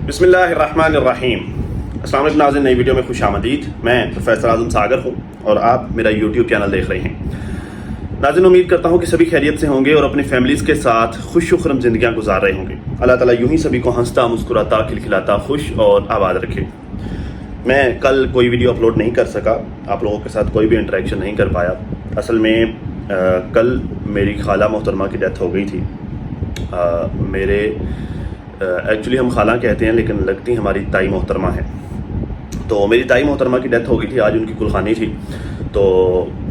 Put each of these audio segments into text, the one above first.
بسم اللہ الرحمن الرحیم۔ السلام علیکم ناظرین، نئی ویڈیو میں خوش آمدید۔ میں پروفیسر اعظم ساگر ہوں اور آپ میرا یوٹیوب چینل دیکھ رہے ہیں۔ ناظرین، امید کرتا ہوں کہ سبھی خیریت سے ہوں گے اور اپنی فیملیز کے ساتھ خوش و خرم زندگیاں گزار رہے ہوں گے۔ اللہ تعالیٰ یوں ہی سبھی کو ہنستا مسکراتا کھلکھلاتا خوش اور آباد رکھے۔ میں کل کوئی ویڈیو اپلوڈ نہیں کر سکا، آپ لوگوں کے ساتھ کوئی بھی انٹریکشن نہیں کر پایا۔ اصل میں کل میری خالہ محترمہ کی ڈیتھ ہو گئی تھی۔ میرے ایکچولی ہم خالہ کہتے ہیں لیکن لگتی ہماری تائی محترمہ ہے۔ تو میری تائی محترمہ کی ڈیتھ ہو گئی تھی، آج ان کی کلخانی تھی۔ تو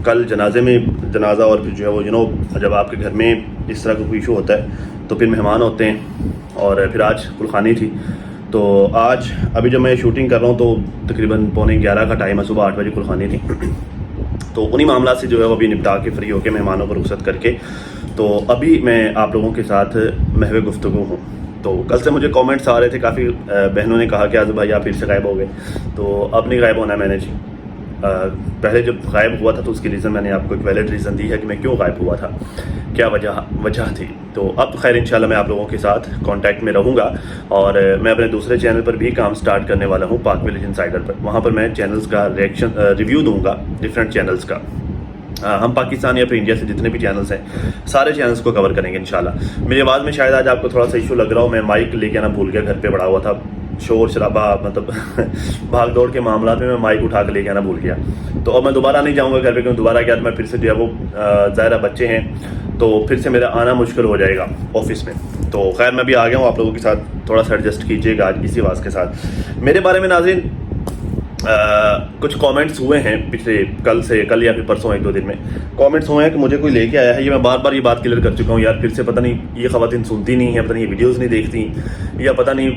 کل جنازہ اور پھر جو ہے وہ جب آپ کے گھر میں اس طرح کا کوئی ایشو ہوتا ہے تو پھر مہمان ہوتے ہیں، اور پھر آج کلخانی تھی۔ تو آج ابھی جب میں شوٹنگ کر رہا ہوں تو تقریباً 11:15 کا ٹائم ہے، صبح 8 بجے کلخانی تھی۔ تو انہی معاملات سے جو ہے وہ ابھی نپٹا کے فری ہو کے مہمانوں کو رخصت کر کے تو ابھی میں آپ لوگوں کے ساتھ محو گفتگو ہوں۔ تو کل سے مجھے کامنٹس آ رہے تھے، کافی بہنوں نے کہا کہ اعظم بھائی آپ پھر سے غائب ہو گئے۔ تو اب نہیں غائب ہونا ہے میں نے جی۔ پہلے جب غائب ہوا تھا تو اس کی ریزن میں نے آپ کو ایک ویلڈ ریزن دی ہے کہ میں کیوں غائب ہوا تھا، کیا وجہ تھی۔ تو اب خیر انشاءاللہ میں آپ لوگوں کے ساتھ کانٹیکٹ میں رہوں گا، اور میں اپنے دوسرے چینل پر بھی کام سٹارٹ کرنے والا ہوں، پاک ولیج انسائیڈر پر۔ وہاں پر میں چینلز کا ریویو دوں گا، ڈفرینٹ چینلز کا۔ ہم پاکستان یا پھر انڈیا سے جتنے بھی چینلز ہیں سارے چینلز کو کور کریں گے انشاءاللہ۔ میری آواز میں شاید آج آپ کو تھوڑا سا ایشو لگ رہا ہو، میں مائک لے کے آنا بھول گیا، گھر پہ پڑا ہوا تھا، شور شرابہ مطلب بھاگ دوڑ کے معاملات میں مائک اٹھا کے لے کے آنا بھول گیا۔ تو اب میں دوبارہ نہیں جاؤں گا گھر پہ، کیوں دوبارہ گیا تو میں پھر سے جو ہے وہ ظاہرہ بچے ہیں تو پھر سے میرا آنا مشکل ہو جائے گا آفس میں۔ تو خیر میں بھی آ گیا ہوں، آپ لوگوں کے ساتھ تھوڑا سا ایڈجسٹ کیجیے گا آج اسی آواز کے ساتھ۔ میرے بارے میں ناظرین کچھ کامنٹس ہوئے ہیں پچھلے کل یا پھر پرسوں 1-2 دن میں کامنٹس ہوئے ہیں کہ مجھے کوئی لے کے آیا ہے۔ یہ میں بار بار یہ بات کلیئر کر چکا ہوں یار، پھر سے پتہ نہیں یہ خواتین سنتی نہیں ہیں، پتہ نہیں یہ ویڈیوز نہیں دیکھتی، یا پتہ نہیں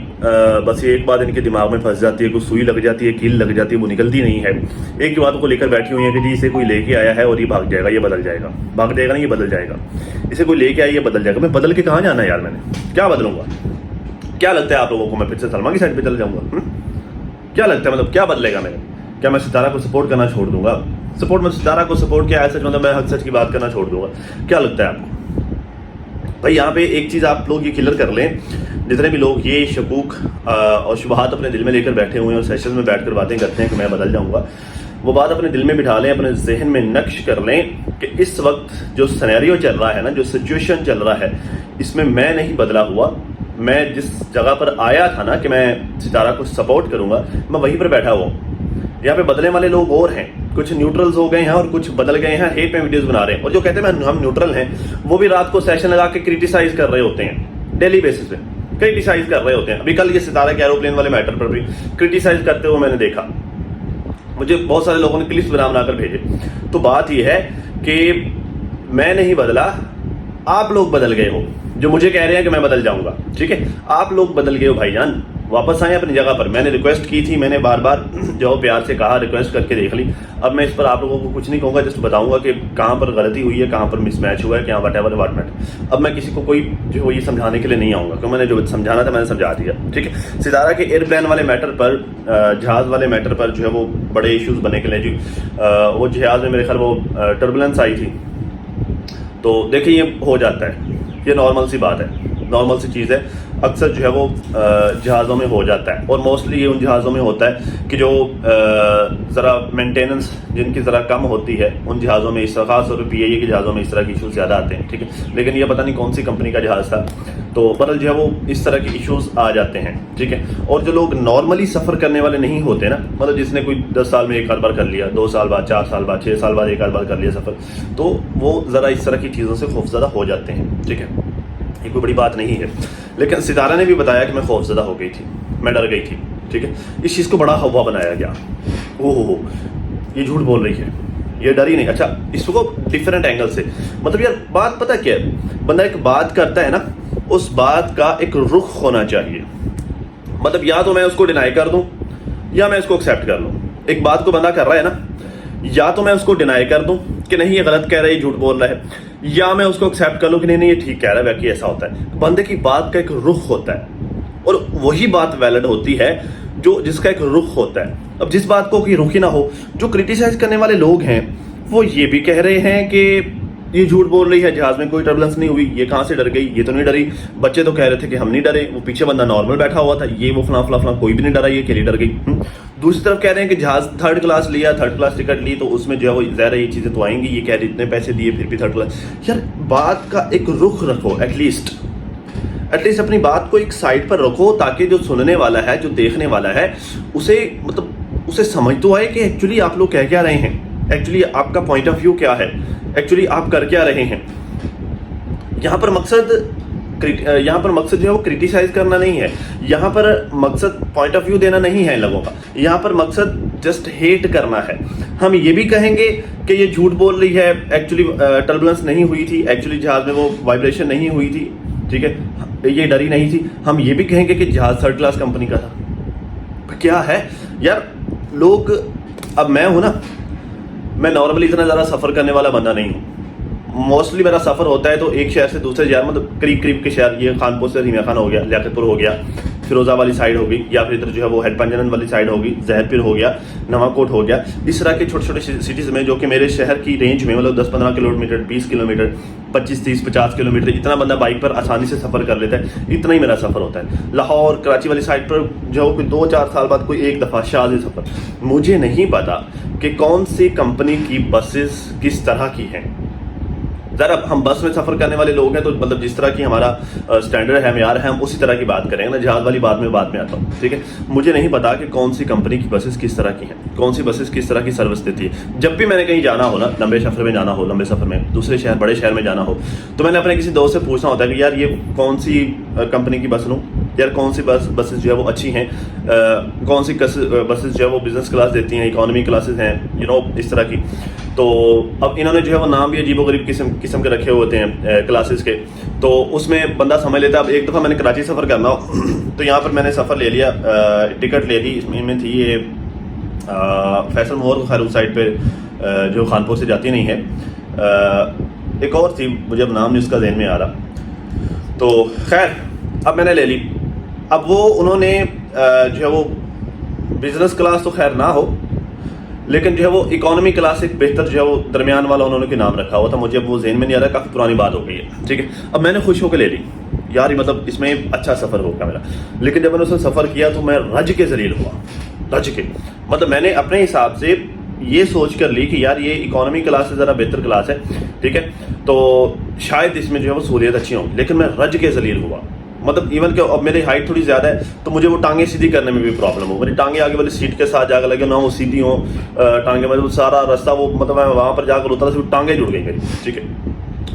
بس یہ ایک بات ان کے دماغ میں پھنس جاتی ہے، کوئی سوئی لگ جاتی ہے، کیل لگ جاتی ہے، وہ نکلتی نہیں ہے۔ ایک ہی بات کو لے کر بیٹھی ہوئی ہیں کہ جی اسے کوئی لے کے آیا ہے اور یہ بھاگ جائے گا، یہ بدل جائے گا، بھاگ جائے گا نہیں، یہ بدل جائے گا، اسے کوئی لے کے آیا یہ بدل جائے گا۔ میں بدل کے کہاں جانا ہے یار، میں نے کیا بدلوں گا؟ کیا لگتا ہے آپ لوگوں کو میں پھر سے سلمان کی سائڈ پہ چل جاؤں گا؟ کیا لگتا ہے مطلب کیا بدلے گا؟ کیا میں ستارہ کو سپورٹ کرنا چھوڑ دوں گا؟ میں ستارہ کو سپورٹ کیا ہے، مطلب میں حق سچ کی بات کرنا چھوڑ دوں گا؟ کیا لگتا ہے آپ کو؟ بھائی یہاں پہ ایک چیز آپ لوگ یہ کلیئر کر لیں، جتنے بھی لوگ یہ شکوک اور شبہات اپنے دل میں لے کر بیٹھے ہوئے ہیں اور سیشن میں بیٹھ کر باتیں کرتے ہیں کہ میں بدل جاؤں گا، وہ بات اپنے دل میں بٹھا لیں، اپنے ذہن میں نقش کر لیں کہ اس وقت جو سینیریو چل رہا ہے نا، جو سچویشن چل رہا ہے، اس میں میں نہیں بدلا ہوا۔ میں جس جگہ پر آیا تھا نا کہ میں ستارہ کو سپورٹ کروں گا، میں وہیں پر بیٹھا ہوا ہوں۔ یہاں پہ بدلنے والے لوگ اور ہیں، کچھ نیوٹرلز ہو گئے ہیں اور کچھ بدل گئے ہیں، ہیٹ میں ویڈیوز بنا رہے ہیں، اور جو کہتے ہیں ہم نیوٹرل ہیں وہ بھی رات کو سیشن لگا کے کرٹیسائز کر رہے ہوتے ہیں، ڈیلی بیسس پہ کرٹیسائز کر رہے ہوتے ہیں۔ ابھی کل یہ ستارہ کے ایروپلین والے میٹر پر بھی کرٹیسائز کرتے ہوئے میں نے دیکھا، مجھے بہت سارے لوگوں نے کلپس بنا کر بھیجے۔ تو بات یہ ہے کہ میں نہیں بدلا، آپ لوگ بدل گئے ہو جو مجھے کہہ رہے ہیں کہ میں بدل جاؤں گا، ٹھیک ہے؟ آپ لوگ بدل گئے ہو بھائی جان، واپس آئیں اپنی جگہ پر۔ میں نے ریکویسٹ کی تھی، میں نے بار بار جو پیار سے کہا، ریکویسٹ کر کے دیکھ لی۔ اب میں اس پر آپ لوگوں کو کچھ نہیں کہوں گا، جسٹ بتاؤں گا کہ کہاں پر غلطی ہوئی ہے، کہاں پر مس میچ ہوا ہے، کہاں واٹ ایور واٹ میٹ۔ اب میں کسی کو کوئی جو ہے یہ سمجھانے کے لیے نہیں آؤں گا، کیونکہ میں نے جو سمجھانا تھا میں نے سمجھا دیا، ٹھیک ہے؟ ستارہ کے ایئرپلین والے میٹر پر، جہاز والے میٹر پر جو ہے وہ بڑے ایشوز بنے کے لیے جی، وہ جہاز میں میرے خیال وہ ٹربولنس آئی تھی۔ تو دیکھیں یہ ہو جاتا ہے، یہ نارمل سی بات ہے، نارمل سی چیز ہے، اکثر جو ہے وہ جہازوں میں ہو جاتا ہے، اور موسٹلی یہ ان جہازوں میں ہوتا ہے کہ جو ذرا مینٹیننس جن کی ذرا کم ہوتی ہے، ان جہازوں میں اس طرح، خاص طور پہ PIA کے جہازوں میں اس طرح کے ایشوز زیادہ آتے ہیں، ٹھیک ہے؟ لیکن یہ پتہ نہیں کون سی کمپنی کا جہاز تھا، تو بدل جو ہے وہ اس طرح کے ایشوز آ جاتے ہیں، ٹھیک ہے؟ اور جو لوگ نارملی سفر کرنے والے نہیں ہوتے نا، مطلب جس نے کوئی 10 سال میں ایک بار کر لیا، 2 سال بعد، 4 سال بعد، 6 سال بعد ایک بار کر لیا سفر، تو وہ ذرا اس طرح کی چیزوں سے خوفزدہ ہو جاتے ہیں، ٹھیک ہے؟ یہ کوئی بڑی بات نہیں ہے۔ لیکن ستارہ نے بھی بتایا کہ میں خوفزدہ ہو گئی تھی، میں ڈر گئی تھی، ٹھیک ہے؟ اس چیز کو بڑا ہوا بنایا گیا، ہو یہ جھوٹ بول رہی ہے، یہ ڈر ہی نہیں۔ اچھا اس کو ڈفرینٹ اینگل سے، مطلب یار بات پتہ کیا ہے، بندہ ایک بات کرتا ہے نا، اس بات کا ایک رخ ہونا چاہیے، مطلب یا تو میں اس کو ڈینائی کر دوں یا میں اس کو ایکسیپٹ کر لوں۔ ایک بات کو بندہ کر رہا ہے نا، یا تو میں اس کو ڈینائی کر دوں کہ نہیں یہ غلط کہہ رہا ہے، یہ جھوٹ بول رہا ہے، یا میں اس کو ایکسیپٹ کر لوں کہ نہیں یہ ٹھیک کہہ رہا ہے، باقی ایسا ہوتا ہے۔ بندے کی بات کا ایک رخ ہوتا ہے، اور وہی بات ویلڈ ہوتی ہے جس کا ایک رخ ہوتا ہے۔ اب جس بات کو کوئی رخ ہی نہ ہو، جو کرٹیسائز کرنے والے لوگ ہیں وہ یہ بھی کہہ رہے ہیں کہ یہ جھوٹ بول رہی ہے جہاز میں کوئی ٹربلنس نہیں ہوئی, یہ کہاں سے ڈر گئی, یہ تو نہیں ڈری. بچے تو کہہ رہے تھے کہ ہم نہیں ڈرے, وہ پیچھے بندہ نارمل بیٹھا ہوا تھا, یہ وہ فلاں فلاں فلاں, کوئی بھی نہیں ڈرا, یہ اکیلی ڈر گئی. دوسری طرف کہہ رہے ہیں کہ جہاز تھرڈ کلاس لیا, تھرڈ کلاس ٹکٹ لی تو اس میں جو ہے وہ ظاہر ہے یہ چیزیں تو آئیں گی. یہ کہہ رہے اتنے پیسے دیے پھر بھی تھرڈ کلاس. یار بات کا ایک رخ رکھو, ایٹ لیسٹ اپنی بات کو ایک سائڈ پر رکھو, تاکہ جو سننے والا ہے, جو دیکھنے والا ہے, اسے سمجھ تو آئے کہ ایکچولی آپ لوگ کہہ کیا رہے ہیں, ایکچولی آپ کا پوائنٹ آف ویو کیا ہے, ایکچولی آپ کر کیا رہے ہیں. یہاں پر مقصد جو ہے وہ کرٹیسائز کرنا نہیں ہے, یہاں پر مقصد پوائنٹ آف ویو دینا نہیں ہے ان لوگوں کا, یہاں پر مقصد جسٹ ہیٹ کرنا ہے. ہم یہ بھی کہیں گے کہ یہ جھوٹ بول رہی ہے, ایکچولی ٹربلنس نہیں ہوئی تھی, ایکچولی جہاز میں وہ وائبریشن نہیں ہوئی تھی, ٹھیک ہے, یہ ڈری نہیں تھی. ہم یہ بھی کہیں گے کہ جہاز تھرڈ کلاس کمپنی کا تھا. کیا ہے یار لوگ, اب میں ہوں نا, میں نارملی اتنا زیادہ سفر کرنے والا بندہ نہیں ہوں. موسٹلی میرا سفر ہوتا ہے تو ایک شہر سے دوسرے شہر, مطلب قریب کے شہر, یہ خانپور سے ریمیا خان ہو گیا, لیاقت پور ہو گیا, فیروزہ والی سائڈ ہو گئی, یا پھر ادھر جو ہے وہ ہیڈ پنجنن والی سائڈ ہوگی, زہر پیر ہو گیا, نواں کوٹ ہو گیا. اس طرح کے چھوٹے چھوٹے سٹیز میں جو کہ میرے شہر کی رینج میں, مطلب 10-15 کلومیٹر, 20 کلومیٹر, 25-30-50 کلومیٹر, اتنا بندہ بائک پر آسانی سے سفر کر لیتا ہے. اتنا ہی میرا سفر ہوتا ہے. لاہور کراچی والی سائڈ پر جو کوئی 2-4 سال بعد کوئی ایک دفعہ شاذ سفر. مجھے نہیں پتا کہ کون سی کمپنی کی بسز کس طرح کی ہیں. ذرا ہم بس میں سفر کرنے والے لوگ ہیں تو مطلب جس طرح کی ہمارا اسٹینڈرڈ ہے, معیار ہے, ہم اسی طرح کی بات کریں گے نا. جہاز والی بات میں آتا ہوں, ٹھیک ہے. مجھے نہیں پتا کہ کون سی کمپنی کی بسز کس طرح کی ہیں, کون سی بسز کس طرح کی سروس دیتی ہے. جب بھی میں نے کہیں جانا ہو نا, لمبے سفر میں دوسرے شہر, بڑے شہر میں جانا ہو, تو میں نے اپنے کسی دوست سے پوچھنا ہوتا ہے کہ یار یہ کون سی کمپنی کی بس لوں, یار کون سی بسز جو ہے وہ اچھی ہیں, کون سی بسز جو ہے وہ بزنس کلاس دیتی ہیں, اکانومی کلاسز ہیں, اس طرح کی. تو اب انہوں نے جو ہے وہ نام بھی عجیب و غریب قسم کے رکھے ہوتے ہیں کلاسز کے, تو اس میں بندہ سمجھ لیتا ہے. اب ایک دفعہ میں نے کراچی سفر کرنا ہو تو یہاں پر میں نے سفر لے لیا, ٹکٹ لے لی, اس میں تھی یہ فیصل مور خیر اس سائڈ پہ جو خانپور سے جاتی نہیں ہے, ایک اور تھی, مجھے اب نام نہیں اس کا ذہن میں آ رہا. تو خیر اب میں نے لے لی. اب وہ انہوں نے جو ہے وہ بزنس کلاس تو خیر نہ ہو, لیکن جو ہے وہ اکانومی کلاس ایک بہتر جو ہے وہ درمیان والا انہوں نے نام رکھا ہوا تھا. مجھے اب وہ ذہن میں نہیں آ رہا, کافی پرانی بات ہو گئی ہے, ٹھیک ہے. اب میں نے خوش ہو کے لے لی یار, مطلب اس میں اچھا سفر ہوگا میرا. لیکن جب میں نے اس میں سفر کیا تو میں رج کے ذلیل ہوا, رج کے. مطلب میں نے اپنے حساب سے یہ سوچ کر لی کہ یار یہ اکانومی کلاس سے ذرا بہتر کلاس ہے, ٹھیک ہے, تو شاید اس میں جو ہے وہ سہولیت اچھی ہوں. لیکن میں رج کے ذلیل ہوا. مطلب ایون کہ اب میری ہائٹ تھوڑی زیادہ ہے تو مجھے وہ ٹانگیں سیدھی کرنے میں بھی پرابلم ہو. میری ٹانگیں آگے والی سیٹ کے ساتھ جا کر لگے, نہ وہ سیدھی ہوں ٹانگیں, مطلب سارا راستہ وہ, مطلب میں وہاں پر جا کر اترا سے ٹانگیں جڑ گئی میری, ٹھیک ہے.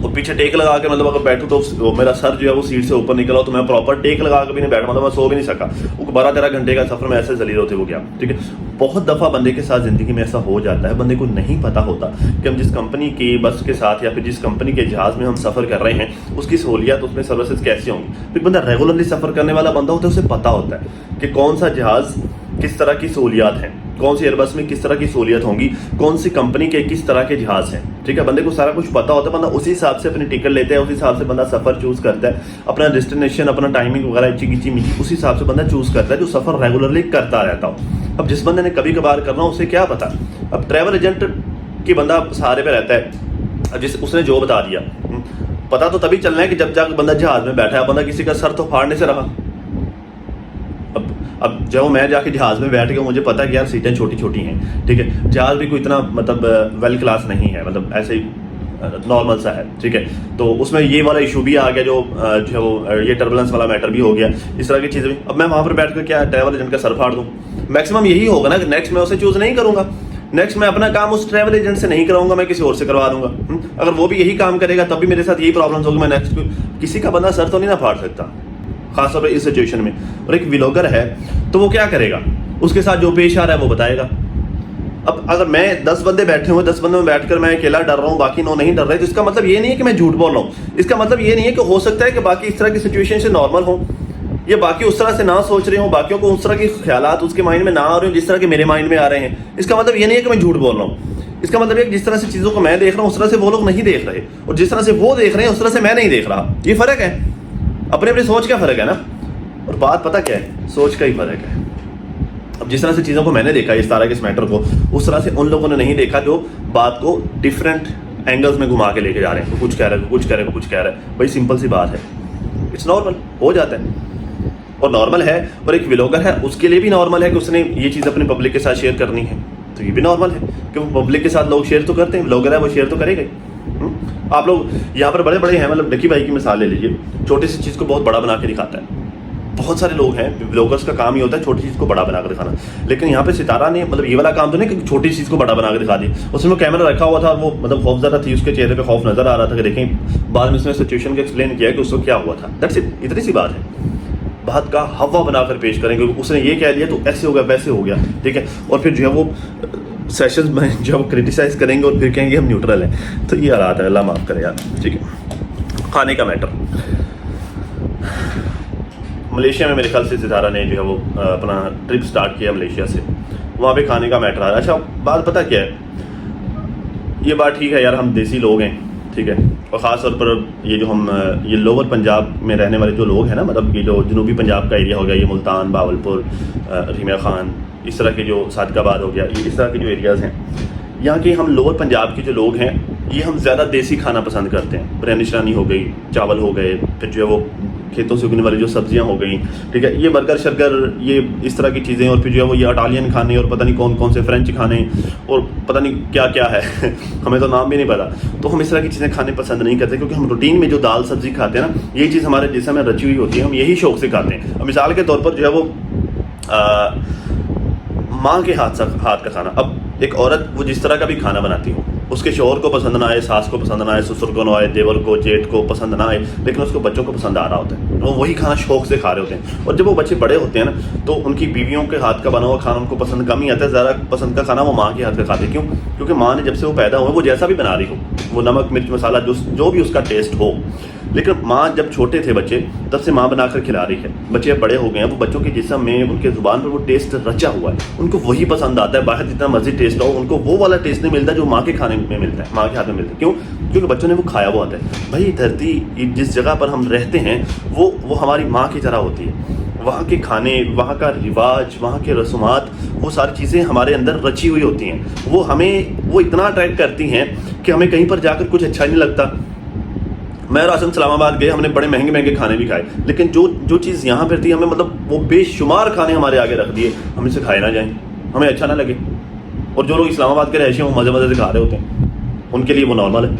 اور پیچھے ٹیک لگا کے مطلب اگر بیٹھوں تو میرا سر جو ہے وہ سیٹ سے اوپر نکلا تو میں پراپر ٹیک لگا کے بھی نہیں بیٹھا, مطلب میں سو بھی نہیں سکا. وہ 12-13 گھنٹے کا سفر میں ایسے ذلیل ہوتے ہو گیا, ٹھیک ہے. بہت دفعہ بندے کے ساتھ زندگی میں ایسا ہو جاتا ہے, بندے کو نہیں پتا ہوتا کہ ہم جس کمپنی کی بس کے ساتھ یا پھر جس کمپنی کے جہاز میں ہم سفر کر رہے ہیں اس کی سہولیات, اس میں سروسز کیسی ہوں گی. پھر بندہ ریگولرلی سفر کرنے والا بندہ ہوتا ہے, اسے پتا ہوتا ہے کہ کون سا جہاز کس طرح کی سہولیات ہیں, کون سی ایئر بس میں کس طرح کی سہولیت ہوں گی, کون سی کمپنی کے کس طرح کے جہاز ہیں, ٹھیک ہے. بندے کو سارا کچھ پتا ہوتا ہے, بندہ اسی حساب سے اپنی ٹکٹ لیتا ہے, اسی حساب سے بندہ سفر چوز کرتا ہے, اپنا ڈیسٹینیشن, اپنا ٹائمنگ وغیرہ اسی حساب سے بندہ چوز کرتا ہے, جو سفر ریگولرلی کرتا رہتا ہو. اب جس بندے نے کبھی کبھار کرنا ہو اسے کیا پتا. اب ٹریول ایجنٹ کی بندہ سہارے پہ رہتا ہے, جس اس نے جو بتا دیا, پتا تو تبھی چلنا ہے کہ جب جا کے بندہ جہاز میں بیٹھا ہے. بندہ کسی کا سر تو پھاڑنے سے رہا. اب جب میں جا کے جہاز میں بیٹھ گیا, مجھے پتا ہے کہ یار سیٹیں چھوٹی چھوٹی ہیں, ٹھیک ہے. جہاز بھی کوئی اتنا مطلب ویل کلاس نہیں ہے, مطلب ایسے ہی نارمل سا ہے, ٹھیک ہے. تو اس میں یہ والا ایشو بھی آ گیا, جو ہے وہ یہ ٹربلنس والا میٹر بھی ہو گیا, اس طرح کی چیزیں بھی. اب میں وہاں پر بیٹھ کر کیا ٹریول ایجنٹ کا سر پھاڑ دوں؟ میکسیمم یہی ہوگا نا کہ نیکسٹ میں اسے چوز نہیں کروں گا, نیکسٹ میں اپنا کام اس ٹریول ایجنٹ سے نہیں کراؤں گا, میں کسی اور سے کروا دوں گا. اگر وہ بھی یہی کام کرے گا تب بھی میرے ساتھ یہی پرابلمس ہوگی. میں نیکسٹ کسی کا بندہ سر تو نہیں نہ پھاڑ سکتا, خاص طور پہ اس سچویشن میں. اور ایک ولاگر ہے تو وہ کیا کرے گا, اس کے ساتھ جو پیش آ رہا ہے وہ بتائے گا. اب اگر میں 10 بندے بیٹھے ہوئے, 10 بندوں میں بیٹھ کر میں اکیلا ڈر رہا ہوں, باقی 9 نہیں ڈر رہے, تو اس کا مطلب یہ نہیں ہے کہ میں جھوٹ بول رہا ہوں. اس کا مطلب یہ نہیں ہے کہ ہو سکتا ہے کہ باقی اس طرح کی سچویشن سے نارمل ہوں, یا باقی اس طرح سے نہ سوچ رہے ہوں, باقیوں کو اس طرح کے خیالات اس کے مائنڈ میں نہ آ رہے ہوں جس طرح کے میرے مائنڈ میں آ رہے ہیں. اس کا مطلب یہ نہیں ہے کہ میں جھوٹ بول رہا ہوں. اس کا مطلب ہے کہ جس طرح سے چیزوں کو میں دیکھ رہا ہوں اس طرح سے وہ لوگ نہیں دیکھ رہے, اور جس طرح سے وہ دیکھ رہے ہیں اس طرح سے میں نہیں دیکھ رہا. یہ فرق ہے, اپنے اپنی سوچ کا فرق ہے نا. اور بات پتہ کیا ہے, سوچ کا ہی فرق ہے. اب جس طرح سے چیزوں کو میں نے دیکھا اس طرح کے اس میٹر کو, اس طرح سے ان لوگوں نے نہیں دیکھا جو بات کو ڈفرینٹ اینگلز میں گھما کے لے کے جا رہے ہیں, کچھ کہہ رہے ہیں, کچھ کہہ رہے ہیں, کچھ کہہ رہے ہیں. بھائی سمپل سی بات ہے, اٹس نارمل, ہو جاتا ہے اور نارمل ہے. اور ایک ولاگر ہے, اس کے لیے بھی نارمل ہے کہ اس نے یہ چیز اپنے پبلک کے ساتھ شیئر کرنی ہے, تو یہ بھی نارمل ہے کہ وہ پبلک کے ساتھ لوگ شیئر تو کرتے ہیں. ولاگر ہے وہ شیئر تو کرے گا. آپ لوگ یہاں پر بڑے بڑے ہیں, مطلب ڈکی بھائی کی مثال لے لیجیے, چھوٹی سی چیز کو بہت بڑا بنا کے دکھاتا ہے. بہت سارے لوگ ہیں بلاگرس کا کام ہی ہوتا ہے چھوٹی چیز کو بڑا بنا کر دکھانا, لیکن یہاں پہ ستارہ نے مطلب یہ والا کام تو نہیں کہ چھوٹی چیز کو بڑا بنا کے دکھا دی. اس میں کیمرہ رکھا ہوا تھا, وہ مطلب خوف زدہ تھی, اس کے چہرے پہ خوف نظر آ رہا تھا کہ دیکھیں. بعد میں اس نے سچویشن کو ایکسپلین کیا کہ اس کو کیا ہوا تھا. دیٹس اٹ, اتنی سی بات ہے. بات کا ہوا بنا کر پیش کریں گے, اس نے یہ کہہ دیا تو ایسے ہو گیا ویسے ہو گیا, ٹھیک ہے. اور پھر جو ہے وہ سیشنز میں جو کرٹیسائز کریں گے اور پھر کہیں گے ہم نیوٹرل ہیں, تو یہ حالات ہے. اللہ معاف کرے یار, ٹھیک ہے. کھانے کا میٹر, ملیشیا میں میرے خیال سے ستارہ نے جو ہے وہ اپنا ٹرپ سٹارٹ کیا ملیشیا سے, وہاں پہ کھانے کا میٹر آ رہا ہے. اچھا بات پتہ کیا ہے, یہ بات ٹھیک ہے یار, ہم دیسی لوگ ہیں, ٹھیک ہے, اور خاص طور پر یہ جو ہم یہ لوور پنجاب میں رہنے والے جو لوگ ہیں نا, مطلب یہ جو جنوبی پنجاب کا ایریا ہو گیا, یہ ملتان, باولپور, رحیمیہ خان, اس طرح کے جو صادق آباد ہو گیا, یہ اس طرح کے جو ایریاز ہیں, یہاں کے ہم لوور پنجاب کے جو لوگ ہیں یہ ہم زیادہ دیسی کھانا پسند کرتے ہیں. بریانی شرانی ہو گئی, چاول ہو گئے, پھر جو ہے وہ کھیتوں سے اگنے والی جو سبزیاں ہو گئیں, ٹھیک ہے, یہ برگر شرگر, یہ اس طرح کی چیزیں, اور پھر جو ہے وہ یہ اٹالین کھانے اور پتہ نہیں کون کون سے فرینچ کھانے اور پتہ نہیں کیا کیا ہے ہمیں تو نام بھی نہیں پتا. تو ہم اس طرح کی چیزیں کھانے پسند نہیں کرتے, کیونکہ ہم روٹین میں جو دال سبزی کھاتے ہیں نا, یہ چیز ہمارے جسم میں رچی ہوئی ہوتی ہے, ہم یہی شوق سے کھاتے ہیں. اب مثال کے طور پر جو ہے وہ ماں کے ہاتھ کا کھانا, اب ایک عورت وہ جس طرح کا بھی کھانا بناتی ہو, اس کے شوہر کو پسند نہ آئے, ساس کو پسند نہ آئے, سسر کو نہ آئے, دیور کو, جیٹھ کو پسند نہ آئے, لیکن اس کو بچوں کو پسند آ رہا ہوتا ہے, وہ وہی کھانا شوق سے کھا رہے ہوتے ہیں. اور جب وہ بچے بڑے ہوتے ہیں نا, تو ان کی بیویوں کے ہاتھ کا بنا ہوا کھانا ان کو پسند کم ہی آتا ہے. زیادہ پسند کا کھانا وہ ماں کے ہاتھ کا کھاتے ہیں. کیوں؟ کیونکہ ماں نے جب سے وہ پیدا ہوئے, وہ جیسا بھی بنا رہی ہو, وہ نمک مرچ مسالہ جو بھی اس کا ٹیسٹ ہو, لیکن ماں جب چھوٹے تھے بچے تب سے ماں بنا کر کھلا رہی ہے. بچے بڑے ہو گئے ہیں, وہ بچوں کے جسم میں, ان کے زبان پر وہ ٹیسٹ رچا ہوا ہے, ان کو وہی پسند آتا ہے. باہر جتنا مرضی ٹیسٹ ہو, ان کو وہ والا ٹیسٹ نہیں ملتا جو ماں کے کھانے میں ملتا ہے, ماں کے ہاتھ میں ملتا ہے. کیوں؟ کیونکہ بچوں نے وہ کھایا ہوا ہوتا ہے. بھائی دھرتی جس جگہ پر ہم رہتے ہیں وہ ہماری ماں کی طرح ہوتی ہے. وہاں کے کھانے, وہاں کا رواج, وہاں کے رسومات, وہ ساری چیزیں ہمارے اندر رچی ہوئی ہوتی ہیں. وہ اتنا اٹریکٹ کرتی ہیں کہ ہمیں کہیں پر جا کر کچھ اچھا نہیں لگتا. میں اور آسم اسلام آباد گئے, ہم نے بڑے مہنگے مہنگے کھانے بھی کھائے, لیکن جو چیز یہاں پہ تھی, ہمیں مطلب وہ بے شمار کھانے ہمارے آگے رکھ دیے, ہم اسے کھائے نہ جائیں, ہمیں اچھا نہ لگے. اور جو لوگ اسلام آباد کے رہائشی ہیں وہ مزے مزے سے کھا رہے ہوتے ہیں, ان کے لیے وہ نارمل ہے.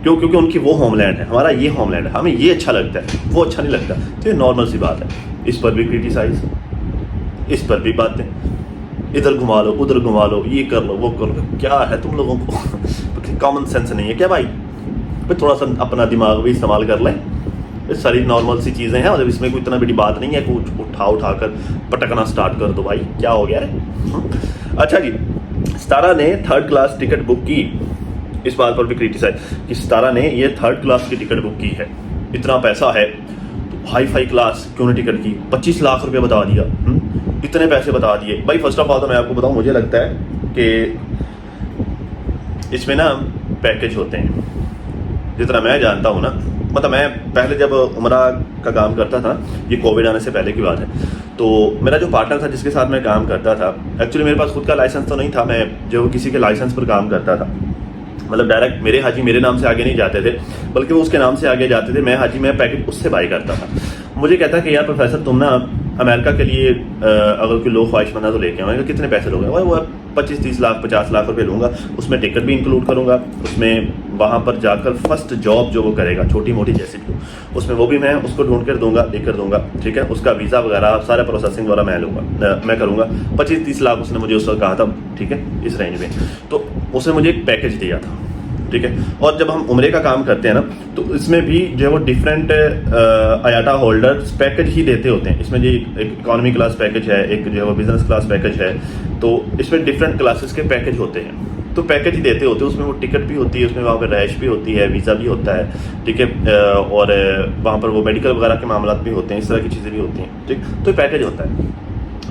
کیوں؟ کیونکہ ان کی وہ ہوم لینڈ ہے, ہمارا یہ ہوم لینڈ ہے, ہمیں یہ اچھا لگتا ہے, وہ اچھا نہیں لگتا. تو یہ نارمل سی بات ہے. اس پر بھی کرٹیسائز, اس پر بھی باتیں, ادھر گھما لو ادھر گھما لو, یہ کر لو وہ کر لو. کیا ہے تم لوگوں کو کامن سینس نہیں ہے کیا بھائی؟ تھوڑا سا اپنا دماغ بھی استعمال کر لیں. یہ ساری نارمل سی چیزیں ہیں, اور اس میں کوئی اتنا بڑی بات نہیں ہے کہ اٹھا کر پٹکنا سٹارٹ کر دو. بھائی کیا ہو گیا ہے؟ اچھا جی, ستارہ نے 3rd کلاس ٹکٹ بک کی. اس بات پر بھی کریٹیسائز کہ ستارہ نے یہ 3rd کلاس کی ٹکٹ بک کی ہے. اتنا پیسہ ہے تو ہائی فائی کلاس کیوں نے ٹکٹ کی؟ 25 لاکھ روپے بتا دیا, اتنے پیسے بتا دیے. بھائی فرسٹ آف آل تو میں آپ کو بتاؤں, مجھے لگتا ہے کہ اس میں نا پیکج ہوتے ہیں, جتنا میں جانتا ہوں نا. مطلب میں پہلے جب عمرہ کا کام کرتا تھا, یہ کووڈ آنے سے پہلے کی بات ہے, تو میرا جو پارٹنر تھا جس کے ساتھ میں کام کرتا تھا, ایکچولی میرے پاس خود کا لائسنس تو نہیں تھا, میں جو کسی کے لائسنس پر کام کرتا تھا. مطلب ڈائریکٹ میرے حاجی میرے نام سے آگے نہیں جاتے تھے, بلکہ وہ اس کے نام سے آگے جاتے تھے. میں حاجی میں پیکج اس سے بائی کرتا تھا. مجھے کہتا کہ یار پروفیسر تم نا امریکہ کے لیے اگر کوئی لو خواہش مند ہے تو لے کے آؤں. کتنے پیسے لوگ ہیں؟ وہ 25-30 لاکھ 50 لاکھ روپے لوں گا, اس میں ٹکٹ بھی انکلوڈ کروں گا, اس میں وہاں پر جا کر فرسٹ جاب جو وہ کرے گا چھوٹی موٹی جیسی بھی, اس میں وہ بھی میں اس کو ڈھونڈ کر دوں گا, لے کر دوں گا, ٹھیک ہے. اس کا ویزا وغیرہ سارا پروسیسنگ وغیرہ میں لوں گا, میں کروں گا. 25-30 لاکھ اس نے مجھے اس وقت کہا تھا, ٹھیک ہے, اس رینج میں. تو اس نے مجھے ایک پیکج دیا تھا, ٹھیک ہے. اور جب ہم عمرے کا کام کرتے ہیں نا, تو اس میں بھی جو ہے وہ ڈفرینٹ آیاٹا ہولڈرز پیکج ہی دیتے ہوتے ہیں. اس میں جی ایک اکانومی کلاس پیکج ہے, ایک جو ہے وہ بزنس کلاس پیکج ہے, تو اس میں ڈفرینٹ کلاسز کے پیکج ہوتے ہیں. تو پیکج ہی دیتے ہوتے ہیں, اس میں وہ ٹکٹ بھی ہوتی ہے, اس میں وہاں پہ رہائش بھی ہوتی ہے, ویزا بھی ہوتا ہے, ٹھیک ہے, اور وہاں پر وہ میڈیکل وغیرہ کے معاملات بھی ہوتے ہیں, اس طرح کی چیزیں بھی ہوتی ہیں, ٹھیک. تو یہ پیکج ہوتا ہے.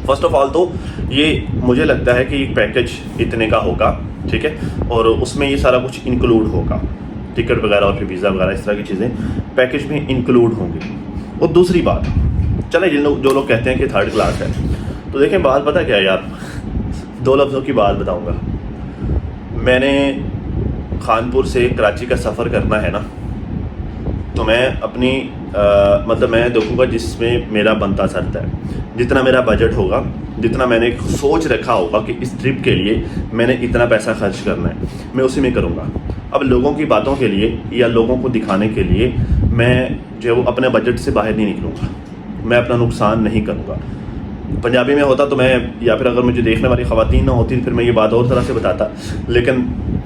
فرسٹ آف آل تو یہ مجھے لگتا ہے کہ یہ پیکج اتنے کا ہوگا, ٹھیک ہے, اور اس میں یہ سارا کچھ انکلوڈ ہوگا, ٹکٹ وغیرہ اور پھر ویزا وغیرہ اس طرح کی چیزیں پیکج میں انکلوڈ ہوں گی. اور دوسری بات, چلیں جو لوگ کہتے ہیں کہ 3rd کلاس ہے, تو دیکھیں بات پتہ کیا ہے یار, 2 لفظوں کی بات بتاؤں گا. میں نے خانپور سے کراچی کا سفر کرنا ہے نا، تو میں اپنی مطلب میں دیکھوں گا جس میں میرا بنتا سرتا ہے، جتنا میرا بجٹ ہوگا، جتنا میں نے سوچ رکھا ہوگا کہ اس ٹرپ کے لیے میں نے اتنا پیسہ خرچ کرنا ہے، میں اسی میں کروں گا۔ اب لوگوں کی باتوں کے لیے یا لوگوں کو دکھانے کے لیے میں جو ہے وہ اپنے بجٹ سے باہر نہیں نکلوں گا، میں اپنا نقصان نہیں کروں گا۔ پنجابی میں ہوتا تو میں، یا پھر اگر مجھے دیکھنے والی خواتین نہ ہوتی پھر میں یہ بات اور طرح سے بتاتا، لیکن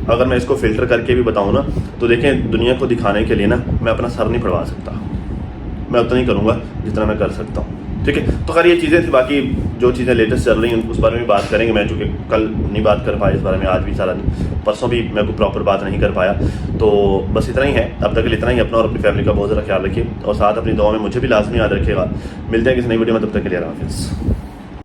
اگر میں اس کو فلٹر کر کے بھی بتاؤں نا تو دیکھیں دنیا کو دکھانے کے لیے نا میں اپنا سر نہیں پڑوا سکتا، میں اتنا ہی کروں گا جتنا میں کر سکتا ہوں، ٹھیک ہے۔ تو خیر یہ چیزیں تھیں، باقی جو چیزیں لیٹسٹ چل رہی ہیں اس بارے میں بات کریں گے۔ میں چونکہ کل نہیں بات کر پایا اس بارے میں، آج بھی سارا دن، پرسوں بھی میں کوئی پراپر بات نہیں کر پایا، تو بس اتنا ہی ہے اب تک کے لیے، اتنا ہی۔ اپنا اور اپنی فیملی کا بہت زیادہ خیال رکھیے، اور ساتھ اپنی دعا میں مجھے بھی لازمی یاد رکھیے گا۔ ملتے ہیں کسی نئی ویڈیو میں، تب تک کے لیے اللہ حافظ۔